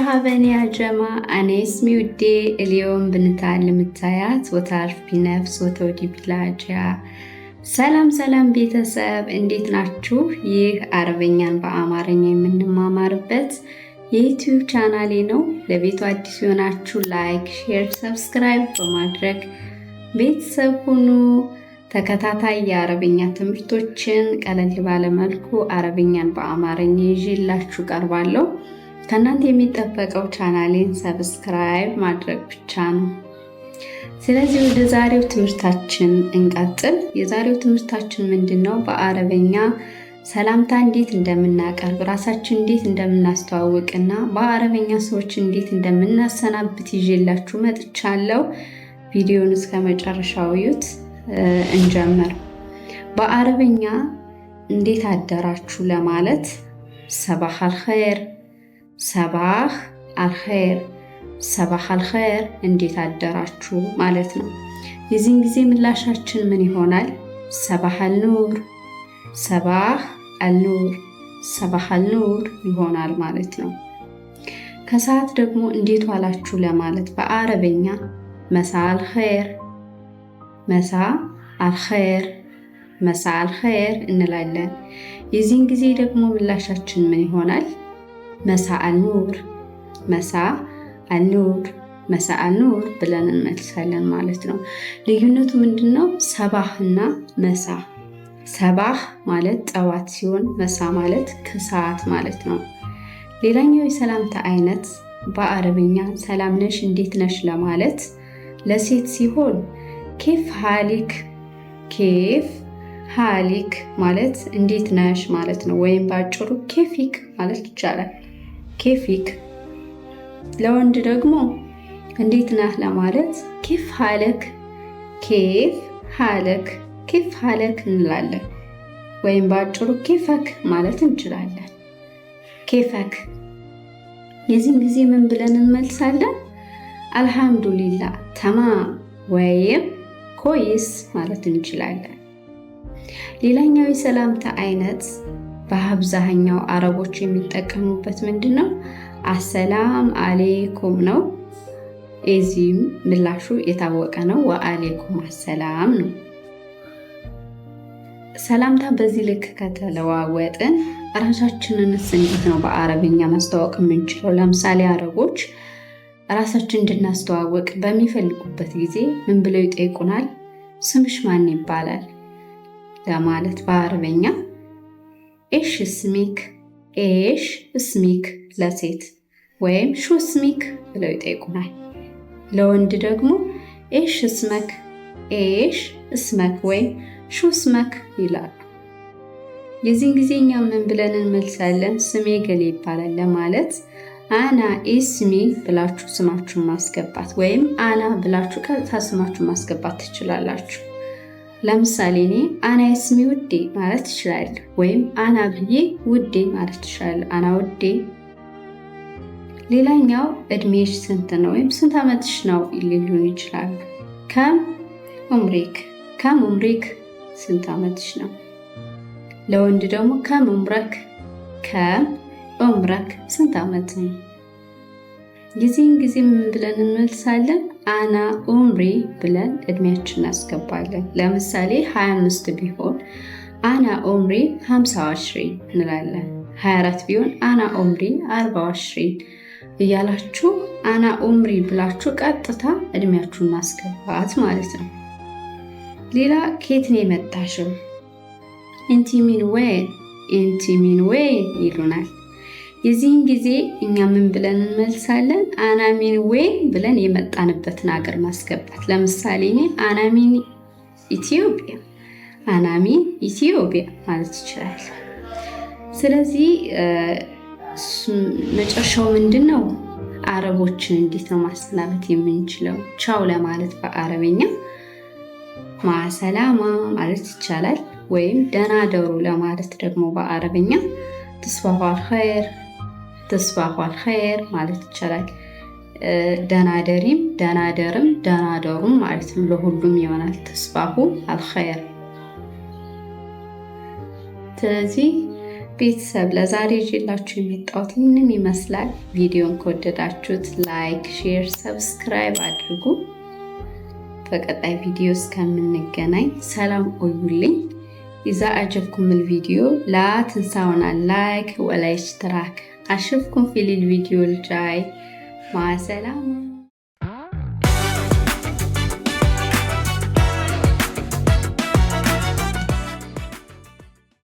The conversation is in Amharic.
مرحبا يا جماعة، أنا اسمي ودي. اليوم بنتعلم التايات وتعرف بنفس وتودي بلاجة. ሰላም ቤተሰብ እንዴት ናችሁ? ይህ አረበኛን በአማርኛ የምንማማርበት የዩቲዩብ ቻናሌ ነው። ለቤቱ አዲስ የሆናችሁ ላይክ፣ ሼር፣ ሰብስክራይብ በማድረግ ቤተሰብ ሁኑ። ተከታታይ የአረበኛ ትምህርቶችን ቀለል ባለ መልኩ አረበኛን በአማርኛ ይዤላችሁ ቀርባለሁ። ከእናንተ የሚጠበቀው ቻናሌን ሰብስክራይብ ማድረግ ብቻ ነው። ስለዚህ ወደ ዛሬው ትምህርታችን እንቀጥል። የዛሬው ትምህርታችን ምንድነው? በአረበኛ ሰላምታ እንዴት እንደምናቀርብ፣ ራሳችን እንዴት እንደምናስተዋውቅና በአረበኛ ሰዎች እንዴት እንደምናሰናብት ይዤላችሁ መጥቻለሁ። ቪዲዮውን እስከ መጨረሻው እዩት። እንጀምር። በአረበኛ እንዴት አደራችሁ ለማለት ሰባህ አልኸይር፣ ሰባህ አልኸይር፣ ሰባህ አልኸይር እንዴት አደራችሁ ማለት ነው። የዚህን ጊዜ ምላሻችን ምን ይሆናል? ሰባህ አልኑር፣ ሰባህ አልኑር፣ ሰባህ አልኑር ይሆናል ማለት ነው። ከሰዓት ደግሞ እንዴት ዋላችሁ ለማለት በአረበኛ መሳ አልኸይር፣ መሳ አልኸይር፣ መሳ አልኸይር እንላለን። የዚህን ጊዜ ደግሞ ምላሻችን ምን ይሆናል? መሳ አልኑር፣ መሳ አልኑር፣ መሳ አልኑር ብለን እንመልሳለን ማለት ነው። ልዩነቱ ምንድነው? ሰባህ እና መሳ። ሰባህ ማለት ጠዋት ሲሆን መሳ ማለት ከሰዓት ማለት ነው። ሌላኛው የሰላምታ አይነት በአረብኛ ሰላም ነሽ፣ እንዴት ነሽ ለማለት ለሴት ሲሆን ኬፍ ሃሊክ፣ ኬፍ ሃሊክ ማለት እንዴት ነሽ ማለት ነው። ወይም ባጭሩ ኬፊክ ማለት ይቻላል። ኬፊክ። ለወንድ ደግሞ እንዴት ነህ ለማለት ኬፍ ሃለክ፣ ኬፍ ሃለክ፣ ኬፍ ሃለክ እንላለን። ወይም ባጭሩ ኬፈክ ማለት እንችላለን። ኬፈክ። የዚህን ጊዜ ምን ብለን እንመልሳለን? አልሐምዱሊላህ ተማም ወይም ኮይስ ማለት እንችላለን። ሌላኛው የሰላምታ አይነት በአብዛኛው አረቦች የሚጠቀሙበት ምንድነው? አሰላም አሌይኩም ነው። እዚህም ምላሹ የታወቀ ነው። ወአሌይኩም አሰላም ነው። ሰላምታ በዚህ ልክ ከተለዋወጥን ራሳችንንስ እንዴት ነው በአረብኛ ማስተዋወቅ የምንችለው? ለምሳሌ አረቦች ራሳችን እንድናስተዋወቅ በሚፈልጉበት ጊዜ ምን ብለው ይጠይቁናል? ስምሽ ማን ይባላል ለማለት በአረበኛ ኤሽ እስሚክ፣ ኤሽ እስሚክ ለሴት ወይም ሹ እስሚክ ብለው ይጠይቁናል። ለወንድ ደግሞ ኤሽ እስመክ፣ ኤሽ እስመክ ወይም ሹ እስመክ ይላሉ። የዚህን ጊዜ እኛ ምን ብለን እንመልሳለን? ስሜ ገሌ ይባላል ለማለት አና ኢስሚ ብላችሁ ስማችሁን ማስገባት ወይም አና ብላችሁ ቀጥታ ስማችሁን ማስገባት ትችላላችሁ። ለምሳሌ እኔ አና ኢስሚ ውዴ ማለት ትችላለሁ፣ ወይም አና ብዬ ውዴ ማለት ትችላለሁ። አና ውዴ። ሌላኛው እድሜሽ ስንት ነው ወይም ስንት ዓመትሽ ነው ሊሉን ይችላሉ። ከም ኡምሪክ፣ ከም ኡምሪክ ስንት ዓመትሽ ነው። ለወንድ ደግሞ ከም ኡምረክ፣ ከም ኡምረክ ስንት ዓመት ነው። የዚህን ጊዜ ምን ብለን እንመልሳለን? አና ኡምሪ ብለን እድሜያችን እናስገባለን። ለምሳሌ 25 ቢሆን አና ኡምሪ 50 አሽሪን እንላለን። 24 ቢሆን አና ኡምሪ 40 አሽሪን እያላችሁ አና ኡምሪ ብላችሁ ቀጥታ እድሜያችሁን ማስገባት ማለት ነው። ሌላ ከየት ነው የመጣሽው? እንቲ ሚን ወይን፣ እንቲ ሚን ወይን ይሉናል። የዚህን ጊዜ እኛ ምን ብለን እንመልሳለን? አና ሚን ወይን ብለን የመጣንበትን ሀገር ማስገባት። ለምሳሌ እኔ አና ሚን ኢትዮጵያ፣ አና ሚን ኢትዮጵያ ማለት ይችላል። ስለዚህ መጨረሻው ምንድን ነው? አረቦችን እንዴት ነው ማሰናበት የምንችለው? ቻው ለማለት በአረበኛ ማሰላማ ማለት ይቻላል። ወይም ደህና ደሩ ለማለት ደግሞ በአረበኛ ተስባሁ አልኸይር፣ ተስባሁ አልኸይር ማለት ይቻላል። ደህና ደሪም፣ ደህና ደርም፣ ደህና ደሩም ማለት ነው። ለሁሉም ይሆናል ተስባሁ አልኸይር። ስለዚህ ቤተሰብ ለዛሬ ይዤላችሁ የመጣሁት ይህንን ይመስላል። ቪዲዮን ከወደዳችሁት ላይክ፣ ሼር፣ ሰብስክራይብ አድርጉ። በቀጣይ ቪዲዮ እስከምንገናኝ ሰላም ቆዩልኝ። إذا أعجبكم الفيديو لا تنسون اللايك والاشتراك. أشوفكم في الفيديو الجاي. مع السلامة.